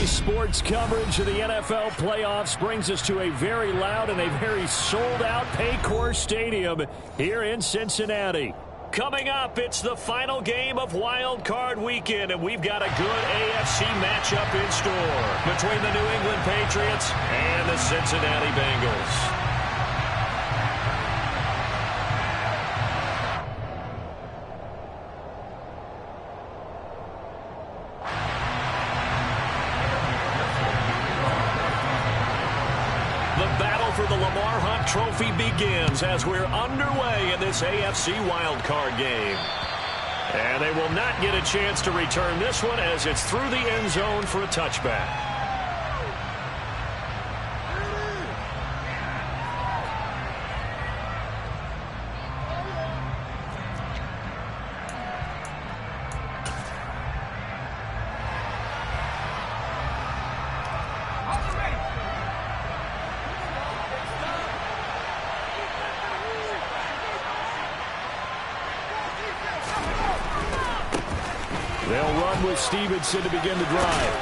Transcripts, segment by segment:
Today's sports coverage of the NFL playoffs brings us to a very loud and a very sold-out Paycor Stadium here in Cincinnati. Coming up, it's the final game of Wild Card Weekend, and we've got a good AFC matchup in store between the New England Patriots and the Cincinnati Bengals. Trophy begins as we're underway in this AFC wildcard game. And they will not get a chance to return this one as it's through the end zone for a touchback. They'll run with Stevenson to begin the drive.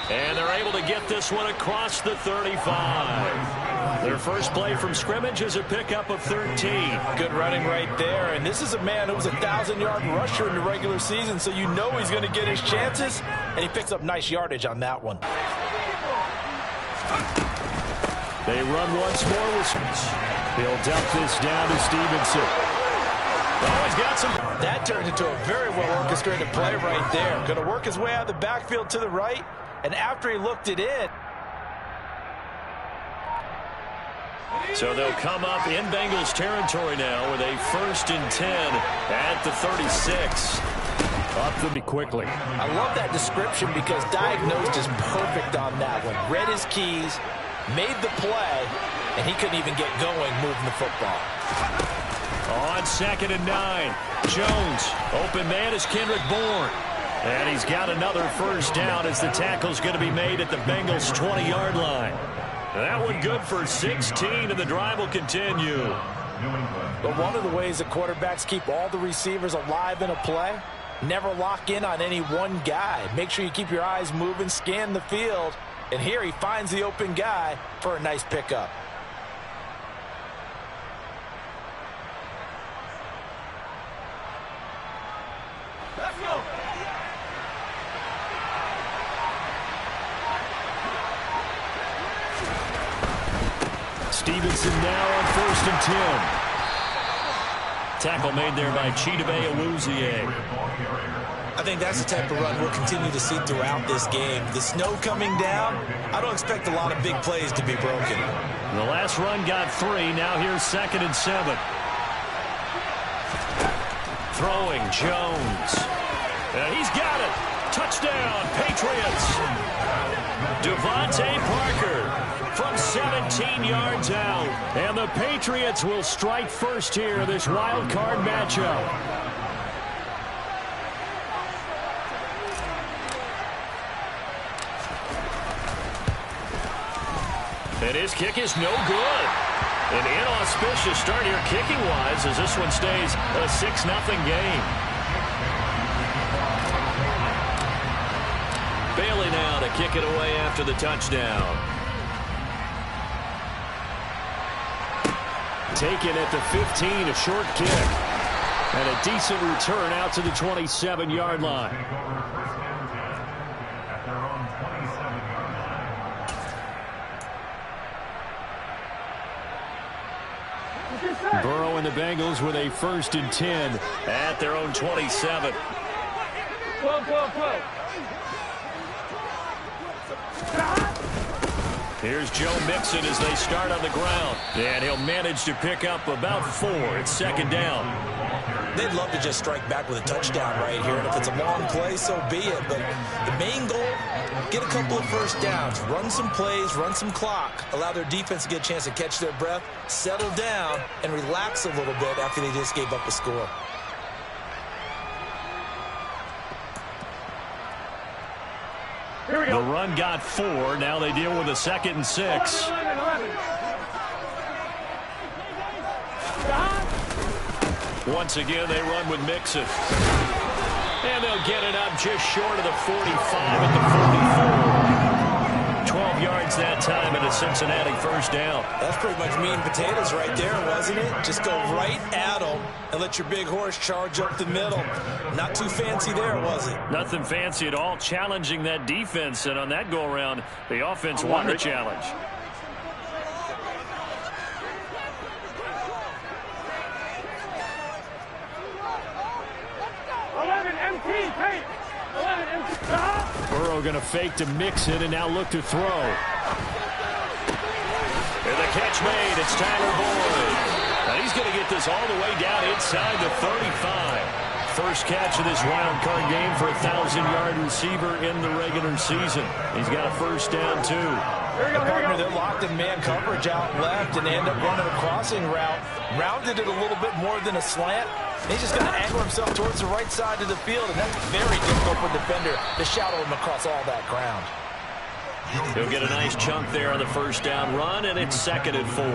And they're able to get this one across the 35. Their first play from scrimmage is a pickup of 13. Good running right there. And this is a man who was a 1,000-yard rusher in the regular season, so you know he's going to get his chances. And he picks up nice yardage on that one. They run once more with He'll dump this down to Stevenson. Oh, he's got some. That turned into a very well-orchestrated play right there. Going to work his way out of the backfield to the right, and after he looked it in. So they'll come up in Bengals territory now with a 1st and 10 at the 36. Up to me quickly. I love that description because diagnosed is perfect on that one. Read his keys, made the play, and he couldn't even get going moving the football. On 2nd and 9, Jones, open man is Kendrick Bourne. And he's got another first down as the tackle's going to be made at the Bengals' 20-yard line. That one good for 16, and the drive will continue. But one of the ways the quarterbacks keep all the receivers alive in a play, never lock in on any one guy. Make sure you keep your eyes moving, scan the field, and here he finds the open guy for a nice pickup. Stevenson now on 1st and 10. Tackle made there by Chidobe Awuzie. I think that's the type of run we'll continue to see throughout this game. The snow coming down, I don't expect a lot of big plays to be broken. The last run got 3. Now here's 2nd and 7. Throwing Jones. And he's got it. Touchdown, Patriots. Devontae Parker from 17 yards out. And the Patriots will strike first here, this wild card matchup. And his kick is no good. An inauspicious start here kicking-wise as this one stays a 6-0 game. Bailey now to kick it away after the touchdown. Taken at the 15, a short kick. And a decent return out to the 27-yard line. Burrow and the Bengals with a 1st and 10 at their own 27. Here's Joe Mixon as they start on the ground. And he'll manage to pick up about 4. It's 2nd down. They'd love to just strike back with a touchdown right here. And if it's a long play, so be it. But the main goal, get a couple of first downs. Run some plays, run some clock. Allow their defense to get a chance to catch their breath, settle down, and relax a little bit after they just gave up a score. Here we go. The run got 4. Now they deal with a 2nd and 6. Once again, they run with Mixon. And they'll get it up just short of the 45 at the 44. 12 yards that time and a Cincinnati first down. That's pretty much meat and potatoes right there, wasn't it? Just go right at them and let your big horse charge up the middle. Not too fancy there, was it? Nothing fancy at all, challenging that defense. And on that go-around, the offense won the challenge. Burrow going to fake to mix it and now look to throw. And the catch made. It's Tyler Boyd. Now he's going to get this all the way down inside the 35. First catch of this wild card game for a 1,000-yard receiver in the regular season. He's got a first down, too. The partner, they're locked in man coverage out left, and they end up running a crossing route. Rounded it a little bit more than a slant. He's just going to angle himself towards the right side of the field, and that's very difficult for a defender to shadow him across all that ground. He'll get a nice chunk there on the first down run, and it's 2nd and 4.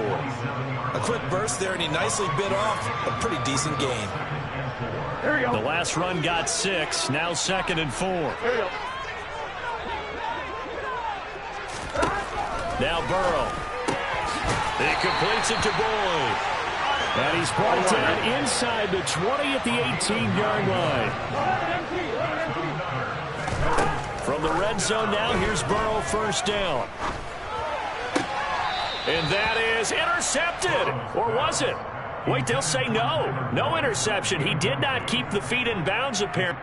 A quick burst there, and he nicely bit off a pretty decent gain. The last run got 6, now 2nd and 4. Now Burrow. He completes it to Boyd. And he's brought down inside the 20 at the 18-yard line. From the red zone now, here's Burrow first down. And that is intercepted. Or was it? Wait, they'll say no. No interception. He did not keep the feet in bounds, apparently.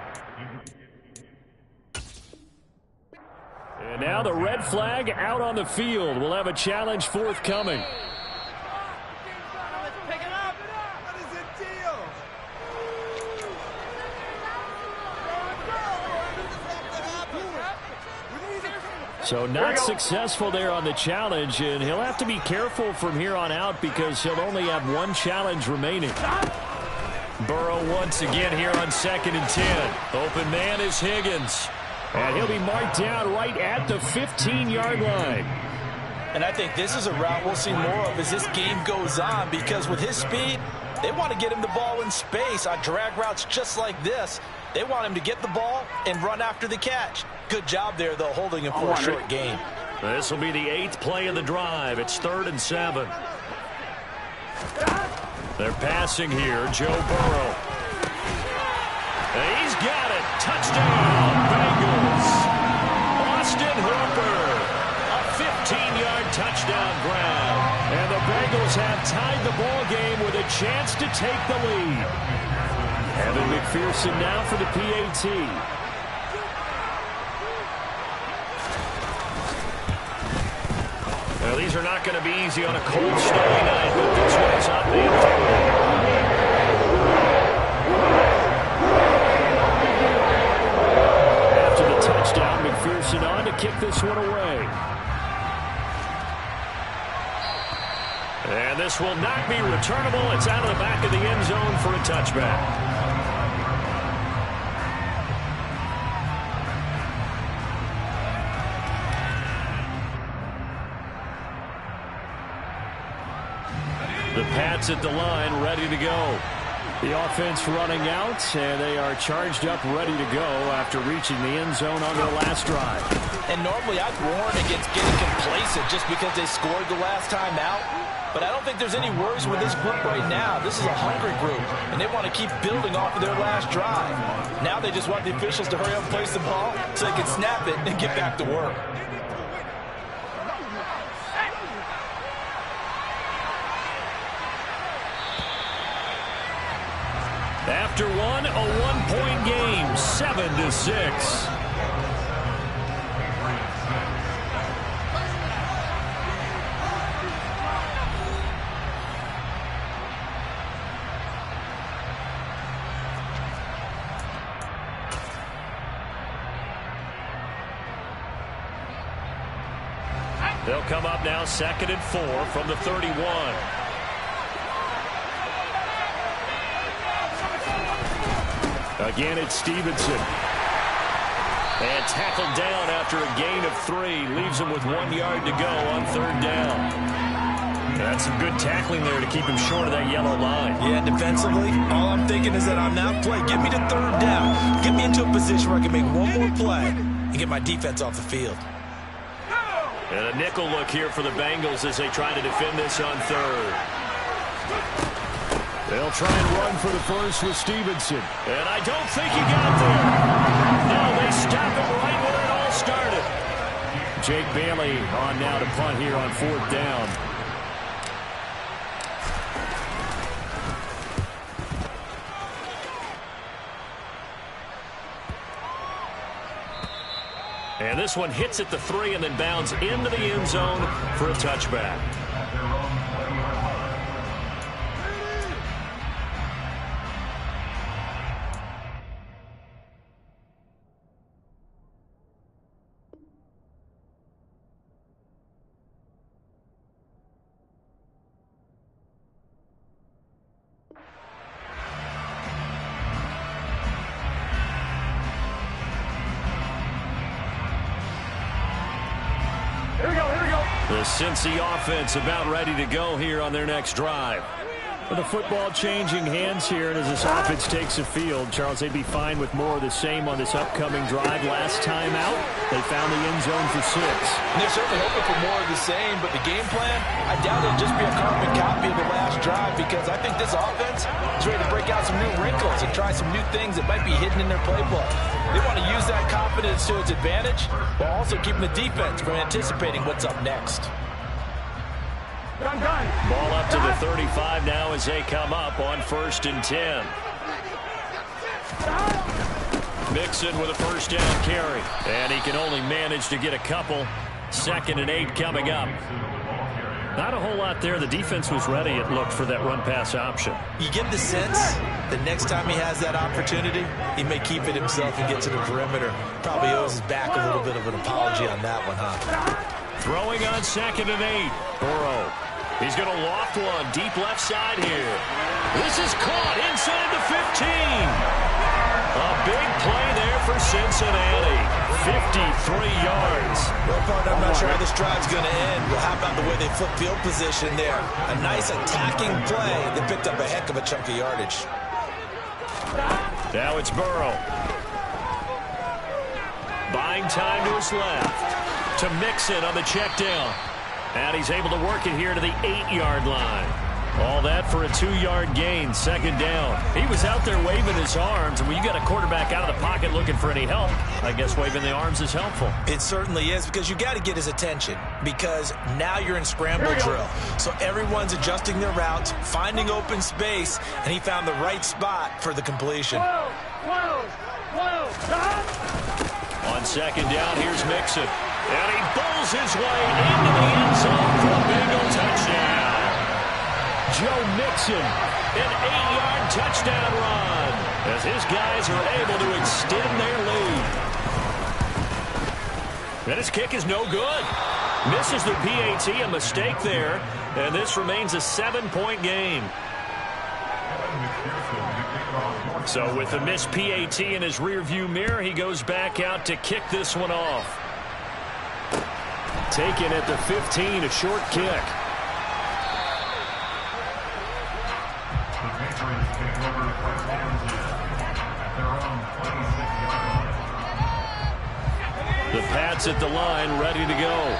And now the red flag out on the field. We'll have a challenge forthcoming. So not successful there on the challenge, and he'll have to be careful from here on out because he'll only have one challenge remaining. Burrow once again here on 2nd and 10. Open man is Higgins. And he'll be marked down right at the 15-yard line. And I think this is a route we'll see more of as this game goes on, because with his speed, they want to get him the ball in space on drag routes just like this. They want him to get the ball and run after the catch. Good job there, though, holding him for a short gain. This will be the 8th play of the drive. It's 3rd and 7. They're passing here. Joe Burrow. And he's got it. Touchdown, Bengals. Austin Hooper. A 15-yard touchdown grab. And the Bengals have tied the ball game with a chance to take the lead. Evan McPherson now for the PAT. Now, these are not going to be easy on a cold, snowy night, but this one's up the After the touchdown, McPherson on to kick this one away. And this will not be returnable. It's out of the back of the end zone for a touchback. The Pats at the line, ready to go. The offense running out, and they are charged up, ready to go after reaching the end zone on their last drive. And normally I'd warn against getting complacent just because they scored the last time out. But I don't think there's any worries with this group right now. This is a hungry group, and they want to keep building off of their last drive. Now they just want the officials to hurry up and place the ball so they can snap it and get back to work. After one, a one-point game, 7-6. They'll come up now 2nd and 4 from the 31. Again, it's Stevenson. And tackled down after a gain of 3. Leaves him with 1 yard to go on 3rd down. That's some good tackling there to keep him short of that yellow line. Yeah, defensively, all I'm thinking is that on that play, get me to third down. Get me into a position where I can make one more play and get my defense off the field. And a nickel look here for the Bengals as they try to defend this on third. They'll try and run for the first with Stevenson. And I don't think he got there. No, they stop him right where it all started. Jake Bailey on now to punt here on fourth down. And this one hits at the 3 and then bounds into the end zone for a touchback. The Cincy offense about ready to go here on their next drive. With the football changing hands here, and as this offense takes the field, Charles, they'd be fine with more of the same on this upcoming drive. Last time out, they found the end zone for 6. And they're certainly hoping for more of the same, but the game plan, I doubt it'll just be a carbon copy of the last drive, because I think this offense is ready to break out some new wrinkles and try some new things that might be hidden in their playbook. They want to use that confidence to its advantage, while also keeping the defense from anticipating what's up next. Ball up to the 35 now as they come up on 1st and 10. Mixon with a first down carry. And he can only manage to get a couple. 2nd and 8 coming up. Not a whole lot there. The defense was ready, it looked, for that run-pass option. You get the sense that next time he has that opportunity, he may keep it himself and get to the perimeter. Probably owes his back a little bit of an apology on that one, huh? Throwing on 2nd and 8. Burrow. He's going to loft one deep left side here. This is caught inside the 15. A big play there for Cincinnati. 53 yards. Well, partner, I'm not sure how this drive's going to end. Well, how about the way they flip field position there? A nice attacking play that picked up a heck of a chunk of yardage. Now it's Burrow. Buying time to his left. To Mixon on the check down. And he's able to work it here to the 8-yard line. All that for a 2-yard gain, 2nd down. He was out there waving his arms, and when you got a quarterback out of the pocket looking for any help, I guess waving the arms is helpful. It certainly is, because you got to get his attention, because now you're in scramble drill. So everyone's adjusting their routes, finding open space, and he found the right spot for the completion. On 2nd down, here's Mixon. And he bowls his way into the end zone for a Bengal touchdown. Joe Mixon, an 8-yard touchdown run, as his guys are able to extend their lead. And his kick is no good. Misses the PAT, a mistake there, and this remains a 7-point game. So with the missed PAT in his rearview mirror, he goes back out to kick this one off. Taken at the 15, a short kick. The Pats at the line, ready to go.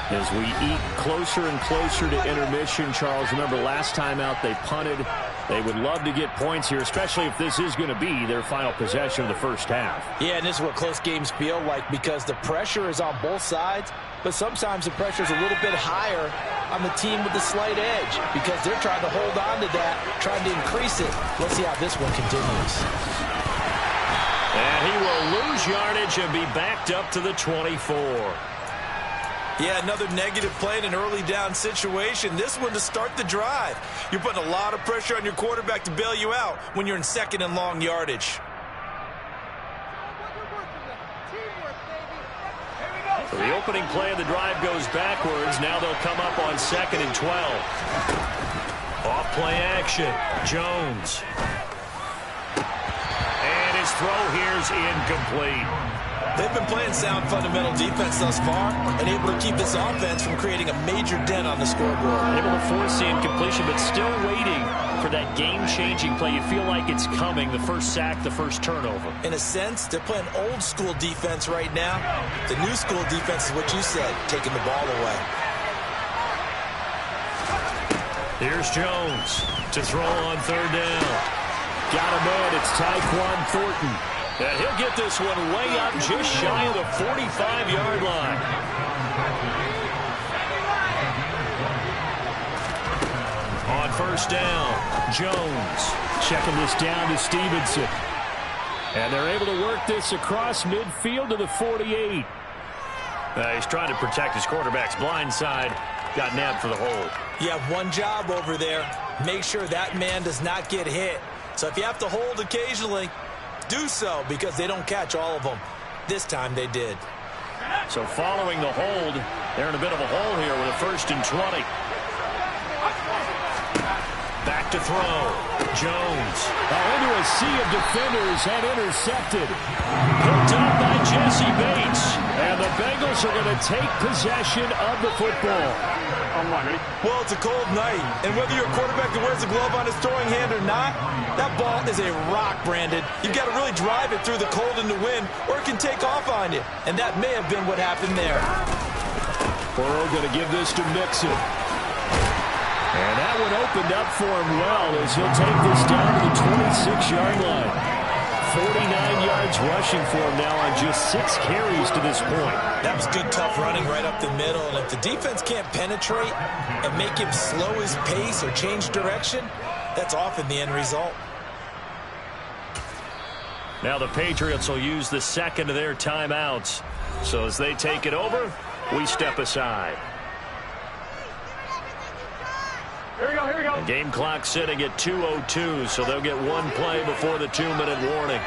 As we eat closer and closer to intermission, Charles, remember last time out they punted. They would love to get points here, especially if this is going to be their final possession of the first half. Yeah, and this is what close games feel like, because the pressure is on both sides, but sometimes the pressure is a little bit higher on the team with the slight edge, because they're trying to hold on to that, trying to increase it. Let's see how this one continues. And he will lose yardage and be backed up to the 24. Yeah, another negative play in an early down situation. This one to start the drive. You're putting a lot of pressure on your quarterback to bail you out when you're in 2nd and long yardage. So the opening play of the drive goes backwards. Now they'll come up on 2nd and 12. Off play action. Jones. And his throw here's incomplete. They've been playing sound fundamental defense thus far and able to keep this offense from creating a major dent on the scoreboard. Able to force the incompletion, but still waiting for that game-changing play. You feel like it's coming, the first sack, the first turnover. In a sense, they're playing old-school defense right now. The new-school defense is what you said, taking the ball away. Here's Jones to throw on third down. Got a man, it's Tyquan Thornton. And he'll get this one way up just shy of the 45-yard line. On first down, Jones checking this down to Stevenson. And they're able to work this across midfield to the 48. He's trying to protect his quarterback's blind side. Got nabbed for the hold. You have one job over there. Make sure that man does not get hit. So if you have to hold occasionally, do so, because they don't catch all of them. This time they did. So following the hold, they're in a bit of a hole here with a 1st and 20. Back to throw. Jones. Into a sea of defenders and intercepted. Picked up by Jesse Bates. And the Bengals are going to take possession of the football. Well, it's a cold night, and whether you're a quarterback that wears a glove on his throwing hand or not, that ball is a rock, Brandon. You've got to really drive it through the cold and the wind, or it can take off on you. And that may have been what happened there. Burrow going to give this to Mixon. And that one opened up for him well as he'll take this down to the 26-yard line. 49 yards rushing for him now on just 6 carries to this point. That was good, tough running right up the middle. And if the defense can't penetrate and make him slow his pace or change direction, that's often the end result. Now the Patriots will use the second of their timeouts. So as they take it over, we step aside. Here we go, here we go. The game clock sitting at 2:02, so they'll get one play before the 2-minute warning.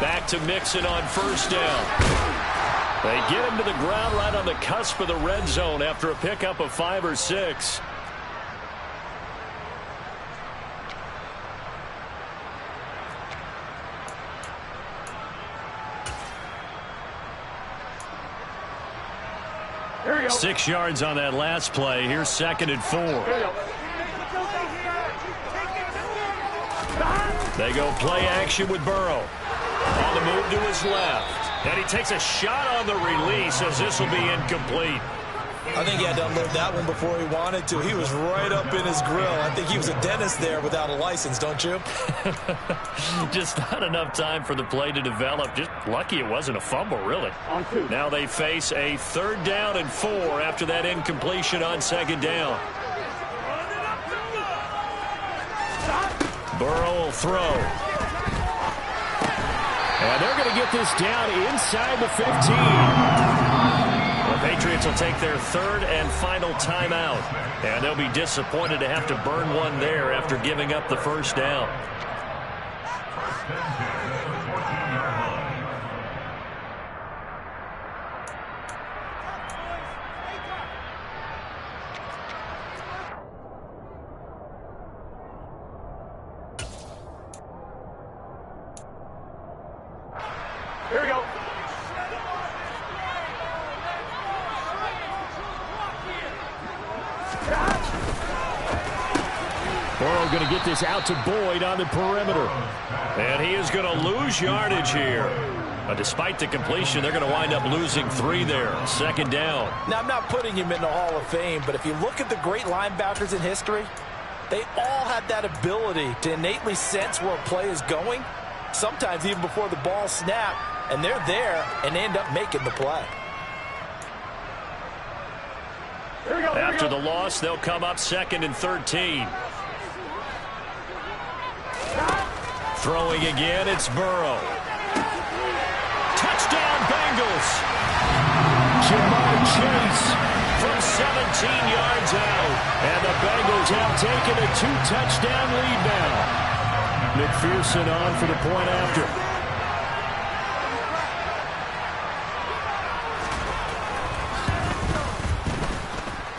Back to Mixon on first down. They get him to the ground right on the cusp of the red zone after a pickup of 5 or 6. Here we go. 6 yards on that last play. Here's 2nd and 4. They go play action with Burrow. On the move to his left. And he takes a shot on the release as this will be incomplete. I think he had to unload that one before he wanted to. He was right up in his grill. I think he was a dentist there without a license, don't you? Just not enough time for the play to develop. Just lucky it wasn't a fumble, really. On 2. Now they face a 3rd down and 4 after that incompletion on 2nd down. Burrow will throw. And they're going to get this down inside the 15. The Patriots will take their 3rd and final timeout. And they'll be disappointed to have to burn one there after giving up the 1st down. Here we go. Burrow going to get this out to Boyd on the perimeter. And he is going to lose yardage here. But despite the completion, they're going to wind up losing 3 there. 2nd down. Now, I'm not putting him in the Hall of Fame, but if you look at the great linebackers in history, they all had that ability to innately sense where a play is going, sometimes even before the ball snapped, and they're there, and they end up making the play. Here we go. After the loss, they'll come up 2nd and 13. Throwing again, it's Burrow. Touchdown, Bengals. Jamar Chase from 17 yards out. And the Bengals have taken a 2-touchdown lead now. McPherson on for the point after.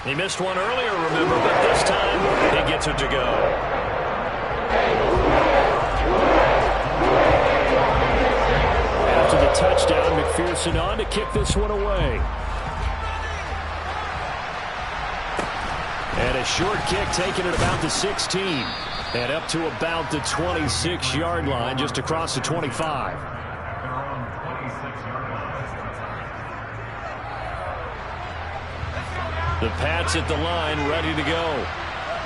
He missed one earlier, remember, but this time he gets it to go. touchdown. McPherson on to kick this one away. And a short kick taken at about the 16. And up to about the 26-yard line, just across the 25. The Pats at the line, ready to go.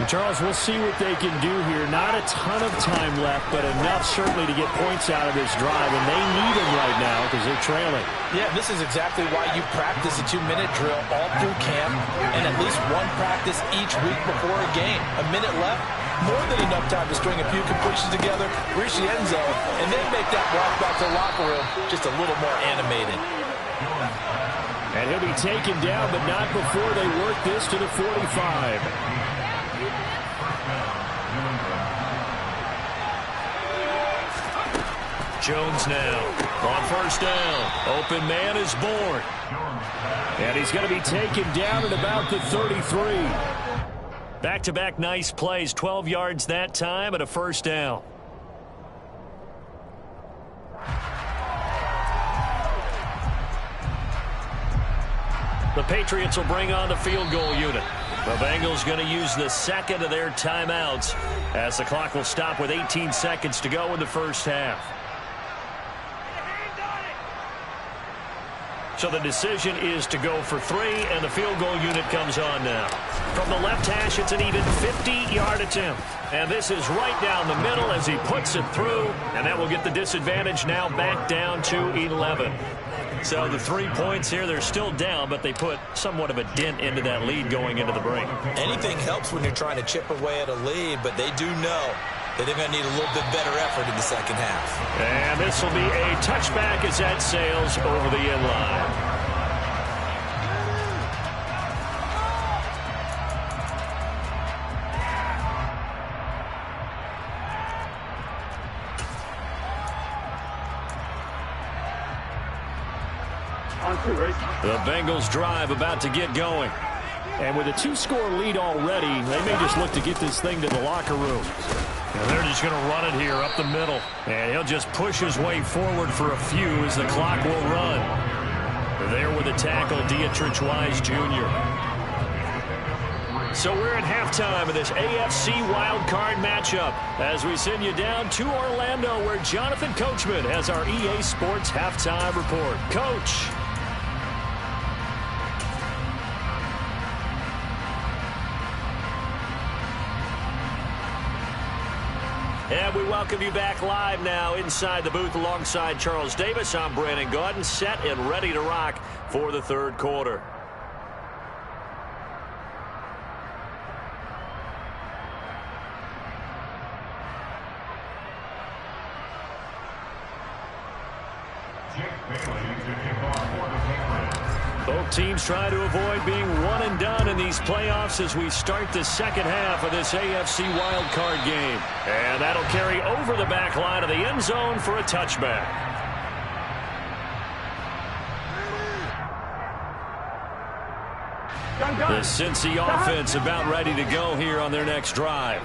And Charles, we'll see what they can do here. Not a ton of time left, but enough certainly to get points out of this drive. And they need them right now because they're trailing. Yeah, this is exactly why you practice a 2-minute drill all through camp and at least one practice each week before a game. A minute left, more than enough time to string a few completions together, reach the end zone, and then make that walk back to the locker room just a little more animated. And he'll be taken down, but not before they work this to the 45. Jones now on first down. Open man is born. And he's going to be taken down at about the 33. Back-to-back nice plays, 12 yards that time and a first down. The Patriots will bring on the field goal unit. The Bengals going to use the second of their timeouts as the clock will stop with 18 seconds to go in the first half. So the decision is to go for 3, and the field goal unit comes on now. From the left hash, it's an even 50-yard attempt. And this is right down the middle as he puts it through, and that will get the disadvantage now back down to 11. So the 3 points here, they're still down, but they put somewhat of a dent into that lead going into the break. Anything helps when you're trying to chip away at a lead, but they do know that they're going to need a little bit better effort in the second half. And this will be a touchback as that sails over the end line. The Bengals drive about to get going. And with a 2-score lead already, they may just look to get this thing to the locker room. And they're just going to run it here up the middle. And he'll just push his way forward for a few as the clock will run. There with the tackle, Dietrich Wise Jr. So we're at halftime of this AFC wildcard matchup as we send you down to Orlando where Jonathan Coachman has our EA Sports halftime report. Coach. And we welcome you back live now inside the booth alongside Charles Davis. I'm Brandon Gaudin, set and ready to rock for the third quarter. Both teams try to avoid being one and done in these playoffs as we start the second half of this AFC wildcard game. And that'll carry over the back line of the end zone for a touchback. The Cincy offense about ready to go here on their next drive.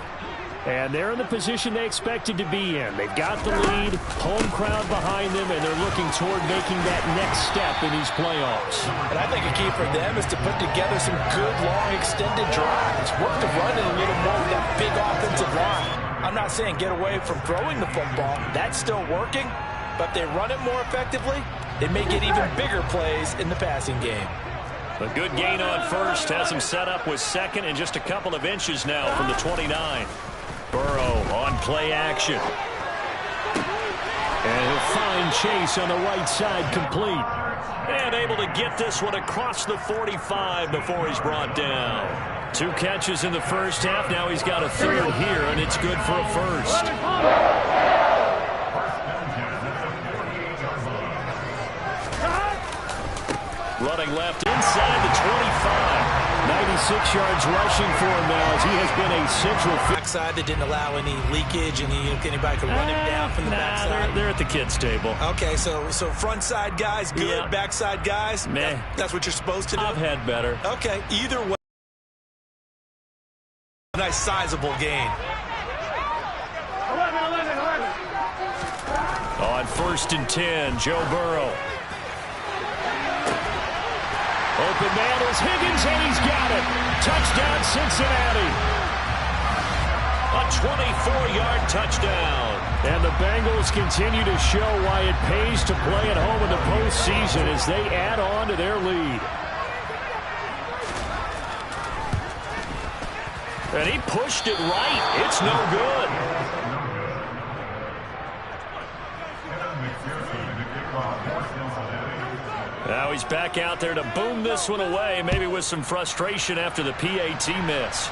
And they're in the position they expected to be in. They've got the lead, home crowd behind them, and they're looking toward making that next step in these playoffs. And I think a key for them is to put together some good, long, extended drives. Work the run in a little more with that big offensive line. I'm not saying get away from throwing the football. That's still working. But if they run it more effectively, they may get even bigger plays in the passing game. A good gain on first has him set up with second and just a couple of inches now from the 29. Burrow on play action. And he'll find Chase on the right side complete. And able to get this one across the 45 before he's brought down. 2 catches in the first half. Now he's got a third here, and it's good for a first. Running left inside the 25. 96 yards rushing for him now as he has been a central backside that didn't allow any leakage and anybody could run him down from the backside. They're at the kids' table. Okay, so front side guys good, yeah. Backside guys, meh. That's what you're supposed to do. I've had better. Okay, either way, nice sizable gain. On on 1st and 10. Joe Burrow. Open man is Higgins, and he's got it. Touchdown, Cincinnati. A 24-yard touchdown. And the Bengals continue to show why it pays to play at home in the postseason as they add on to their lead. And he pushed it right. It's no good. Now he's back out there to boom this one away, maybe with some frustration after the PAT miss.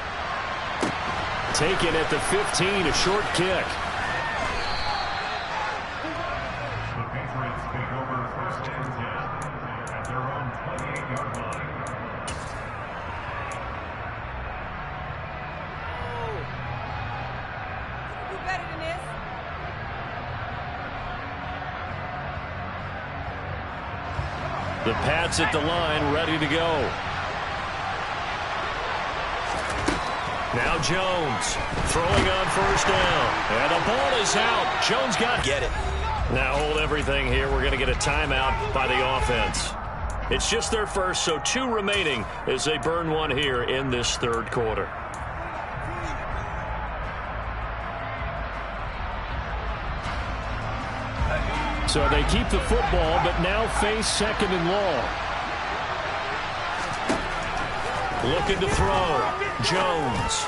Taken at the 15, a short kick. The Patriots take over 1st and 10 at their own 28-yard line. Do better than this. The Pats at the line, ready to go. Now Jones throwing on 1st down. And the ball is out. Jones got Get it. Now hold everything here. We're going to get a timeout by the offense. It's just their first, so 2 remaining as they burn one here in this 3rd quarter. So they keep the football, but now face 2nd and long. Looking to throw. Jones.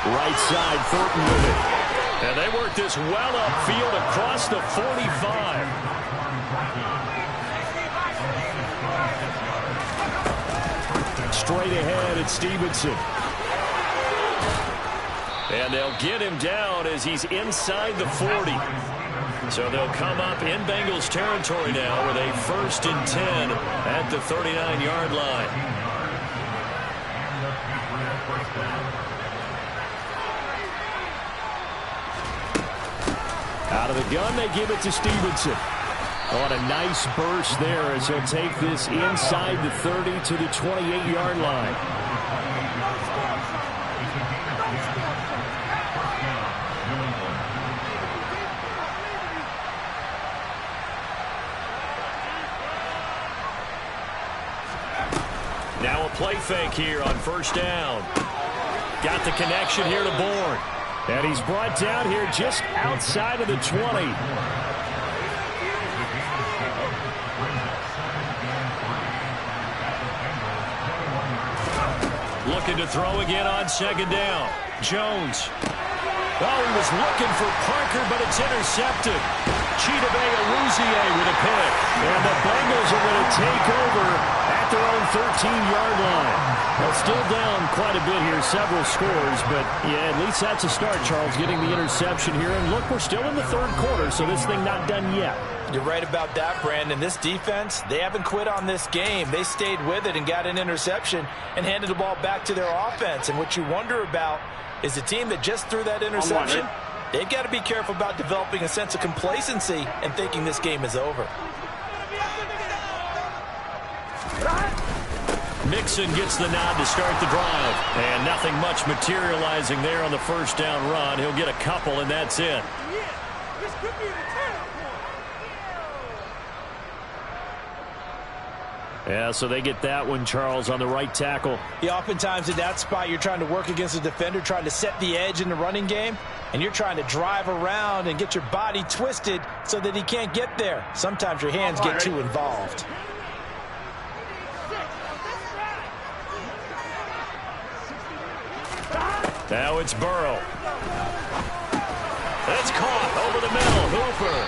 Right side, Thornton with it. And they work this well upfield across the 45. Straight ahead, it's Stevenson. And they'll get him down as he's inside the 40. So they'll come up in Bengals territory now with a 1st and 10 at the 39-yard line. Out of the gun, they give it to Stevenson. On a nice burst there as he'll take this inside the 30 to the 28-yard line. Now a play fake here on 1st down. Got the connection here to Bourne. And he's brought down here just outside of the 20. Looking to throw again on 2nd down. Jones. Oh, he was looking for Parker, but it's intercepted. Chidobe-Awuzie with a pick. And the Bengals are going to take over at their own 13-yard line. Well, still down quite a bit here, several scores, but yeah, at least that's a start, Charles, getting the interception here. And look, we're still in the 3rd quarter, so this thing not done yet. You're right about that, Brandon. This defense, they haven't quit on this game. They stayed with it and got an interception and handed the ball back to their offense. And what you wonder about is the team that just threw that interception, they've got to be careful about developing a sense of complacency and thinking this game is over. Mixon gets the nod to start the drive. And nothing much materializing there on the 1st down run. He'll get a couple, and that's it. Yeah, so they get that one, Charles, on the right tackle. Yeah, oftentimes in that spot, you're trying to work against a defender, trying to set the edge in the running game, and you're trying to drive around and get your body twisted so that he can't get there. Sometimes your hands get too involved. Now it's Burrow. That's caught over the middle. Hooper.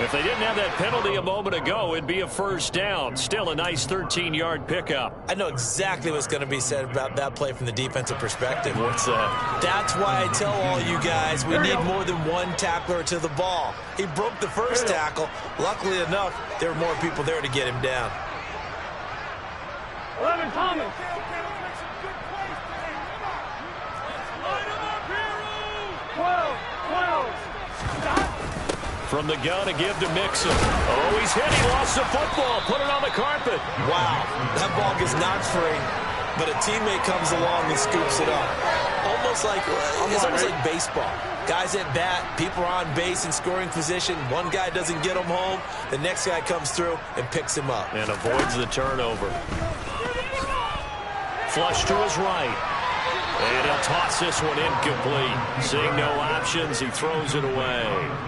If they didn't have that penalty a moment ago, it'd be a 1st down. Still a nice 13-yard pickup. I know exactly what's going to be said about that play from the defensive perspective. What's that? That's why I tell all you guys we need more than one tackler to the ball. He broke the 1st tackle. Luckily enough, there were more people there to get him down. 11 Thomas. From the gun, a give to Mixon. Oh, he's hit. He lost the football. Put it on the carpet. Wow, that ball gets knocked free. but a teammate comes along and scoops it up. It's almost like baseball. Guys at bat, people are on base in scoring position. One guy doesn't get him home. The next guy comes through and picks him up. And avoids the turnover. Flush to his right. And he'll toss this one incomplete. Seeing no options, he throws it away.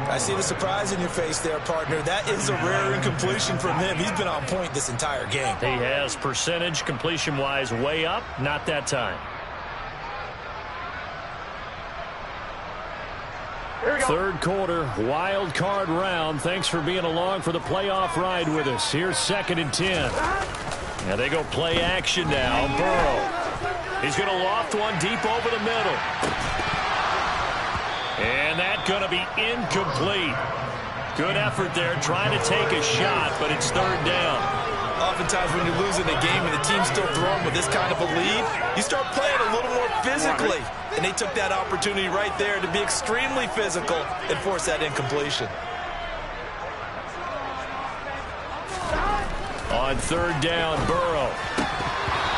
I see the surprise in your face there, partner. That is a rare incompletion from him. He's been on point this entire game. He has percentage completion-wise way up. Not that time. Third quarter, wild card round. Thanks for being along for the playoff ride with us. Here's 2nd and 10. And they go play action now. Burrow. He's going to loft one deep over the middle. And that's going to be incomplete. Good effort there trying to take a shot, but it's 3rd down. Oftentimes when you're losing a game and the team's still throwing with this kind of a lead, you start playing a little more physically. And they took that opportunity right there to be extremely physical and force that incompletion. On 3rd down, Burrow.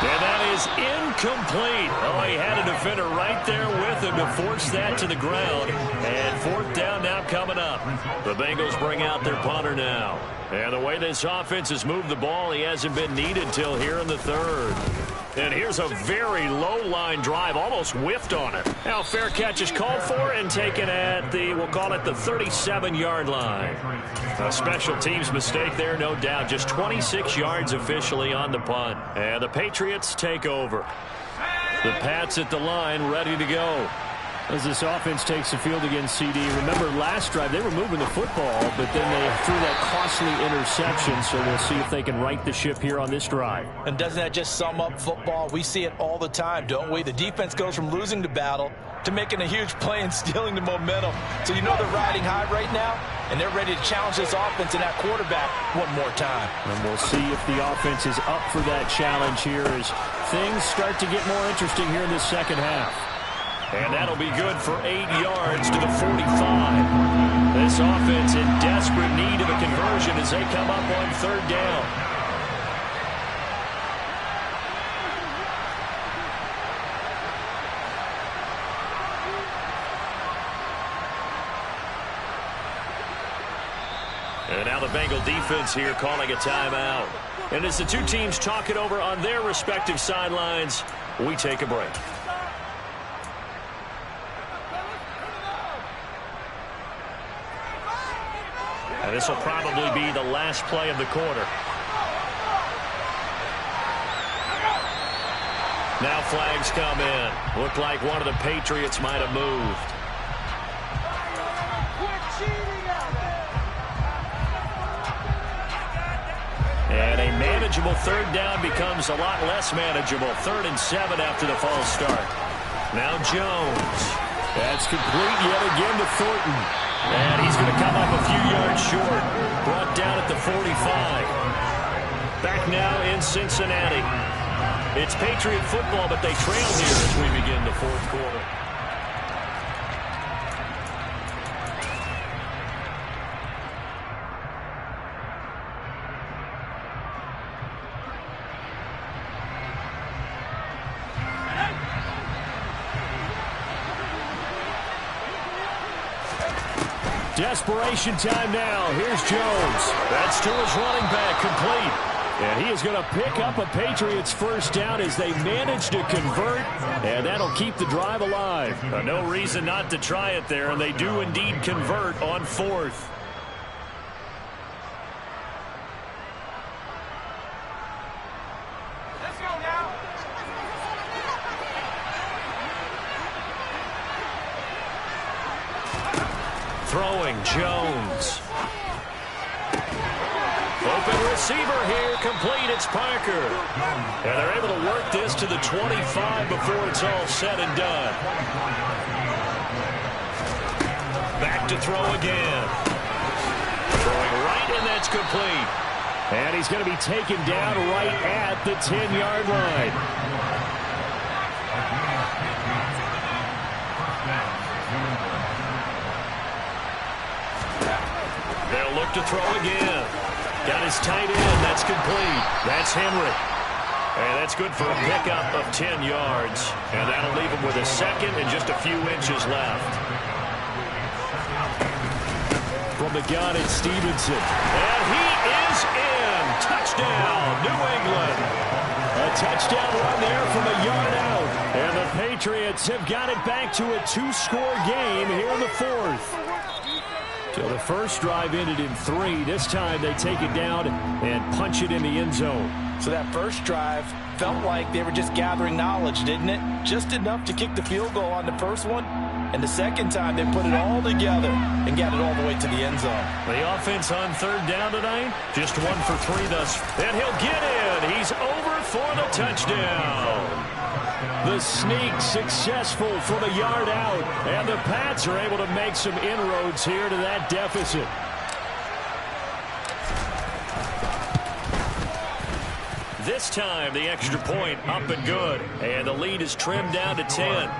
And that is incomplete. Oh, he had a defender right there with him to force that to the ground. And 4th down now coming up. The Bengals bring out their punter now. And the way this offense has moved the ball, he hasn't been needed till here in the 3rd. And here's a very low-line drive, almost whiffed on it. Now fair catch is called for and taken at the, we'll call it the 37-yard line. A special teams mistake there, no doubt. Just 26 yards officially on the punt. And the Patriots take over. The Pats at the line, ready to go. As this offense takes the field against CD. Remember last drive they were moving the football, but then they threw that costly interception, so we'll see if they can right the ship here on this drive. And doesn't that just sum up football? We see it all the time, don't we? The defense goes from losing the battle to making a huge play and stealing the momentum. So you know they're riding high right now, and they're ready to challenge this offense and that quarterback one more time. And we'll see if the offense is up for that challenge here as things start to get more interesting here in this 2nd half. And that'll be good for 8 yards to the 45. This offense in desperate need of a conversion as they come up on 3rd down. And now the Bengal defense here calling a timeout. And as the two teams talk it over on their respective sidelines, we take a break. And this will probably be the last play of the quarter. Now flags come in. Looked like one of the Patriots might have moved. And a manageable 3rd down becomes a lot less manageable. 3rd and 7 after the false start. Now Jones. That's complete yet again to Thornton. And he's going to come up a few yards short. Brought down at the 45. Back now in Cincinnati. It's Patriot football, but they trail here as we begin the 4th quarter. Desperation time now. Here's Jones. That's to his running back, complete. And he is going to pick up a Patriots 1st down as they manage to convert, and that'll keep the drive alive. No reason not to try it there, and they do indeed convert on 4th. Throwing Jones. Open receiver here, complete. It's Parker. And they're able to work this to the 25 before it's all said and done. Back to throw again. Throwing right, and that's complete. And he's going to be taken down right at the 10-yard line. They'll look to throw again. Got his tight end. That's complete. That's Henry. And that's good for a pickup of 10 yards. And that'll leave him with a second and just a few inches left. From the gun, it's Stevenson. And he is in. Touchdown, New England. A touchdown run there from a yard out. And the Patriots have got it back to a 2-score game here in the fourth. So the first drive ended in 3. This time they take it down and punch it in the end zone. So that first drive felt like they were just gathering knowledge, didn't it? Just enough to kick the field goal on the first one. And the second time, they put it all together and got it all the way to the end zone. The offense on third down tonight, just 1 for 3 thus. And he'll get in. He's over for the touchdown. The sneak successful from a yard out. And the Pats are able to make some inroads here to that deficit. This time, the extra point up and good. And the lead is trimmed down to 10.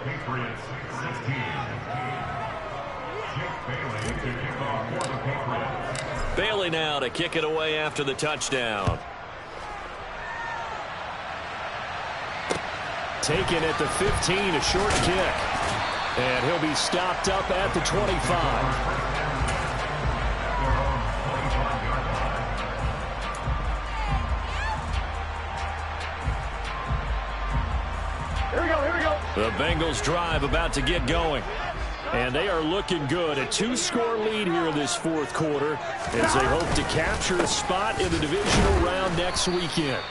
Patriots 16. Jake Bailey to kick off for the Patriots. Bailey now to kick it away after the touchdown. Taken at the 15, a short kick. And he'll be stopped up at the 25. The Bengals drive about to get going. And they are looking good. A 2-score lead here in this fourth quarter as they hope to capture a spot in the divisional round next weekend.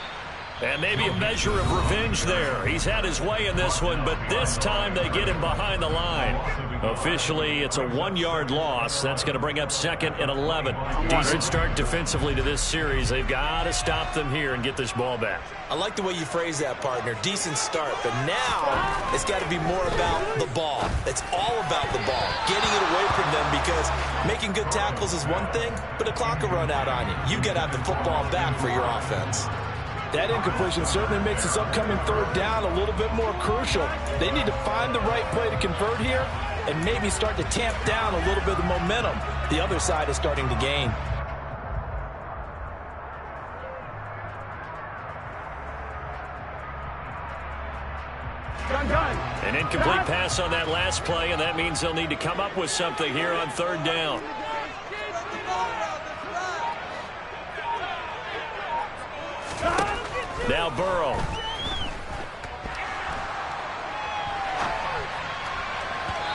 And maybe a measure of revenge there. He's had his way in this one, but this time they get him behind the line. Officially, it's a 1-yard loss. That's going to bring up 2nd and 11. Decent start defensively to this series. They've got to stop them here and get this ball back. I like the way you phrase that, partner. Decent start. But now it's got to be more about the ball. It's all about the ball. Getting it away from them, because making good tackles is one thing, but the clock will run out on you. You've got to have the football back for your offense. That incompletion certainly makes this upcoming third down a little bit more crucial. They need to find the right play to convert here and maybe start to tamp down a little bit of the momentum the other side is starting to gain. An incomplete pass on that last play, and that means they'll need to come up with something here on third down. Now Burrow.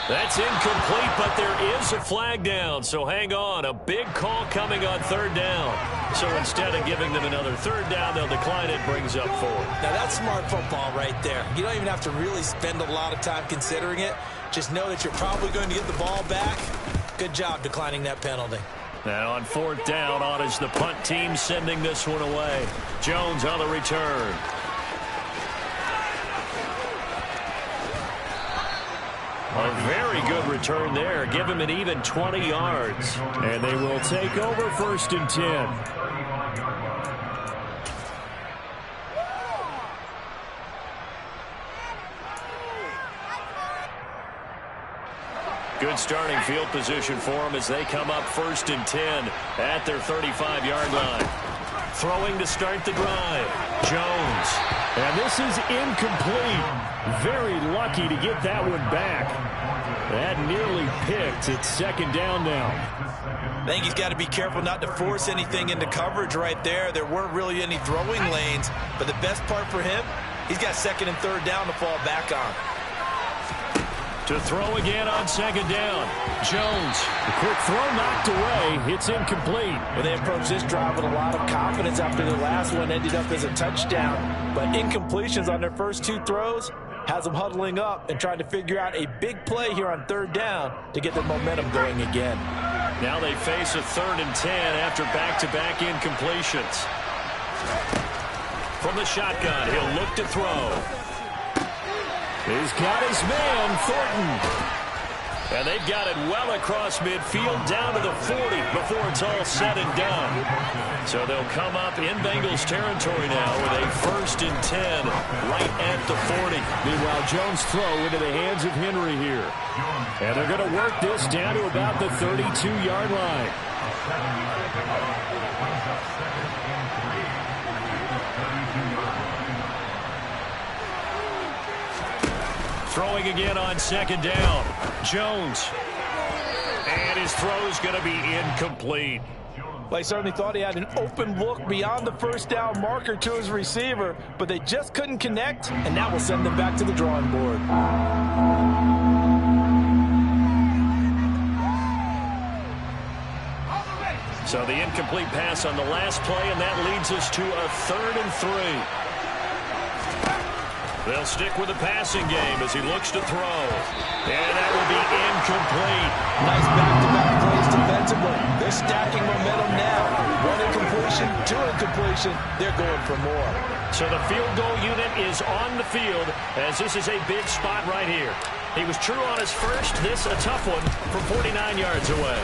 That's incomplete, but there is a flag down, so hang on. A big call coming on third down. So instead of giving them another third down, they'll decline it, brings up 4. Now that's smart football right there. You don't even have to really spend a lot of time considering it. Just know that you're probably going to get the ball back. Good job declining that penalty. Now on fourth down, on is the punt team sending this one away. Jones on the return. A very good return there. Give him an even 20 yards. And they will take over 1st and 10. Good starting field position for them as they come up 1st and 10 at their 35-yard line. Throwing to start the drive. Jones. And this is incomplete. Very lucky to get that one back. That nearly picked. It's 2nd down now. I think he's got to be careful not to force anything into coverage right there. There weren't really any throwing lanes, but the best part for him, he's got 2nd and 3rd down to fall back on. To throw again on 2nd down. Jones. The quick throw knocked away. It's incomplete. Well, they approached this drive with a lot of confidence after the last one ended up as a touchdown. But incompletions on their first 2 throws has them huddling up and trying to figure out a big play here on 3rd down to get their momentum going again. Now they face a 3rd and 10 after back-to-back incompletions. From the shotgun, he'll look to throw. He's got his man, Thornton. And they've got it well across midfield down to the 40 before it's all said and done. So they'll come up in Bengals territory now with a 1st and 10 right at the 40. Meanwhile, Jones' throw into the hands of Henry here. And they're going to work this down to about the 32-yard line. Throwing again on second down. Jones. And his throw's going to be incomplete. Well, he certainly thought he had an open look beyond the first down marker to his receiver, but they just couldn't connect, and that will send them back to the drawing board. So the incomplete pass on the last play, and that leads us to a 3rd and 3. They'll stick with the passing game as he looks to throw. And that will be incomplete. Nice back-to-back plays defensively. They're stacking momentum now. 1 incompletion, 2 incompletion. They're going for more. So the field goal unit is on the field as this is a big spot right here. He was true on his first. This a tough one from 49 yards away.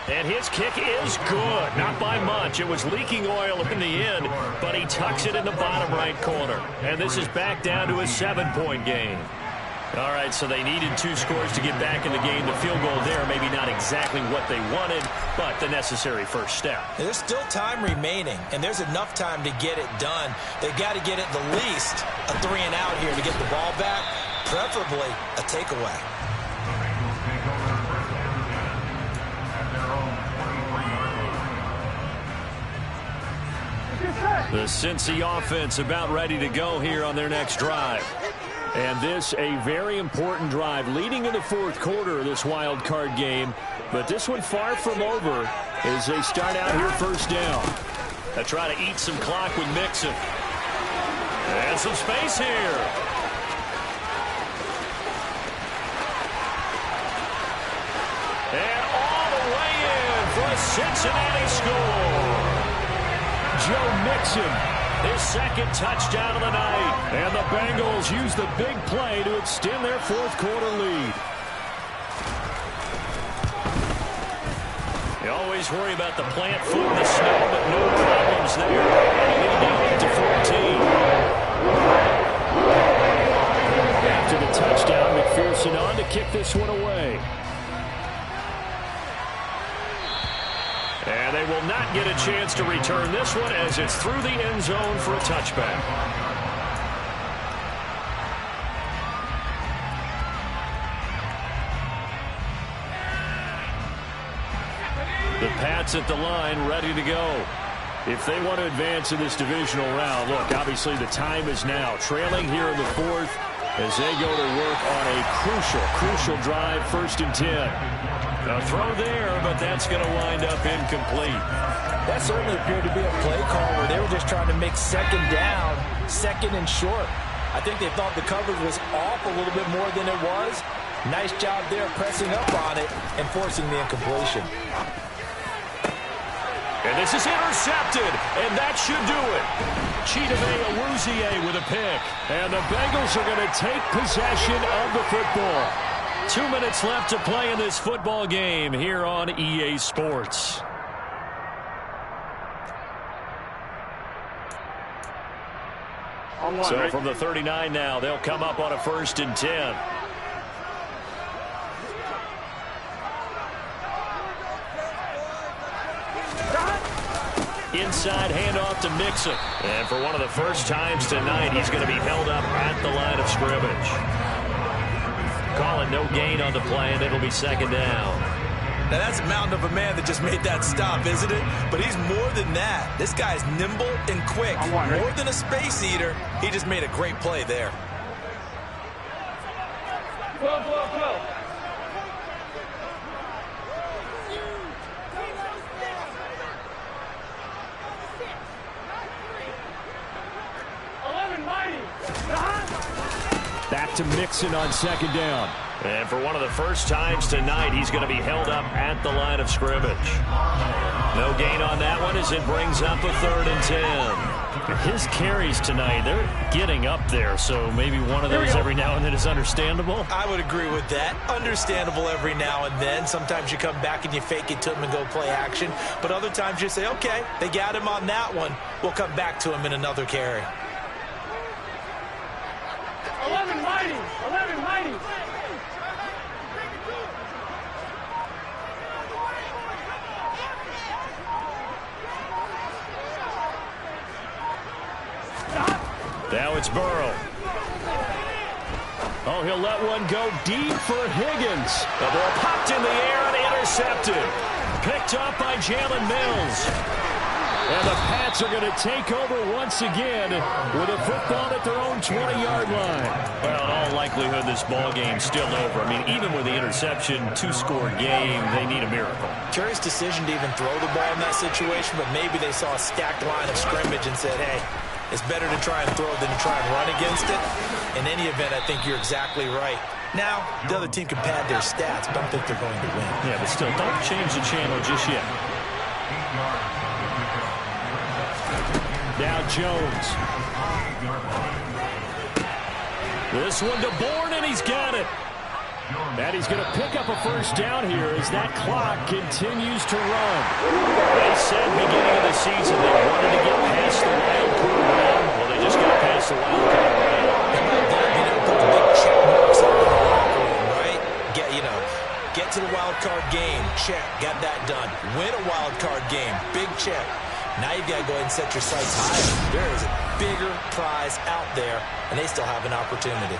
And his kick is good. Not by much. It was leaking oil in the end, but he tucks it in the bottom right corner. And this is back down to a 7-point game. All right, so they needed 2 scores to get back in the game. The field goal there, maybe not exactly what they wanted, but the necessary first step. There's still time remaining, and there's enough time to get it done. They've got to get at the least a 3-and-out here to get the ball back, preferably a takeaway. The Cincy offense about ready to go here on their next drive. And this a very important drive leading in the 4th quarter of this wild card game. But this one far from over as they start out here first down. They try to eat some clock with Mixon. And some space here. And all the way in for a Cincinnati score. Joe Mixon, his 2nd touchdown of the night. And the Bengals use the big play to extend their 4th quarter lead. You always worry about the plant foot in the snow, but no problems there. Leading down to 14. After the touchdown, McPherson on to kick this one away. And they will not get a chance to return this one as it's through the end zone for a touchback. The Pats at the line ready to go. If they want to advance in this divisional round, look, obviously the time is now. Trailing here in the 4th as they go to work on a crucial drive, 1st and 10. A throw there, but that's going to wind up incomplete. That certainly appeared to be a play call where they were just trying to make 2nd down, 2nd and short. I think they thought the coverage was off a little bit more than it was. Nice job there pressing up on it and forcing the incompletion. And this is intercepted, and that should do it. Chidobe Awuzie with a pick. And the Bengals are going to take possession of the football. 2 minutes left to play in this football game here on EA Sports. So from the 39 now, they'll come up on a 1st and 10. Inside handoff to Mixon. And for one of the first times tonight, he's going to be held up at the line of scrimmage. Calling no gain on the play, and it'll be 2nd down. Now, that's a mountain of a man that just made that stop, isn't it? But he's more than that. This guy's nimble and quick. More than a space eater. He just made a great play there. Go. 11 mighty. Back to Mixon on 2nd down. And for one of the first times tonight, he's going to be held up at the line of scrimmage. No gain on that one as it brings up a 3rd and 10. His carries tonight, they're getting up there, so maybe one of those every now and then is understandable. I would agree with that. Understandable every now and then. Sometimes you come back and you fake it to him and go play action. But other times you say, okay, they got him on that one. We'll come back to him in another carry. 11 mighty. 11 mighty. Now it's Burrow. Oh, he'll let one go deep for Higgins. The ball popped in the air and intercepted. Picked up by Jalen Mills. And the Pats are going to take over once again with a football at their own 20-yard line. Well, in all likelihood, this ball game's still over. I mean, even with the interception, 2-score game, they need a miracle. Curious decision to even throw the ball in that situation, but maybe they saw a stacked line of scrimmage and said, hey, it's better to try and throw than to try and run against it. In any event, I think you're exactly right. Now, the other team can pad their stats, but I don't think they're going to win. Yeah, but still, don't change the channel just yet. Now Jones. This one to Bourne, and he's got it. And he's going to pick up a first down here as that clock continues to run. They said beginning of the season they wanted to get past the wild card round. Well, they just got past the wild card round. Put the big check marks up in the locker room, right? Get to the wild card game. Check. Got that done. Win a wild card game. Big check. Now you've got to go ahead and set your sights higher. There is a bigger prize out there, and they still have an opportunity.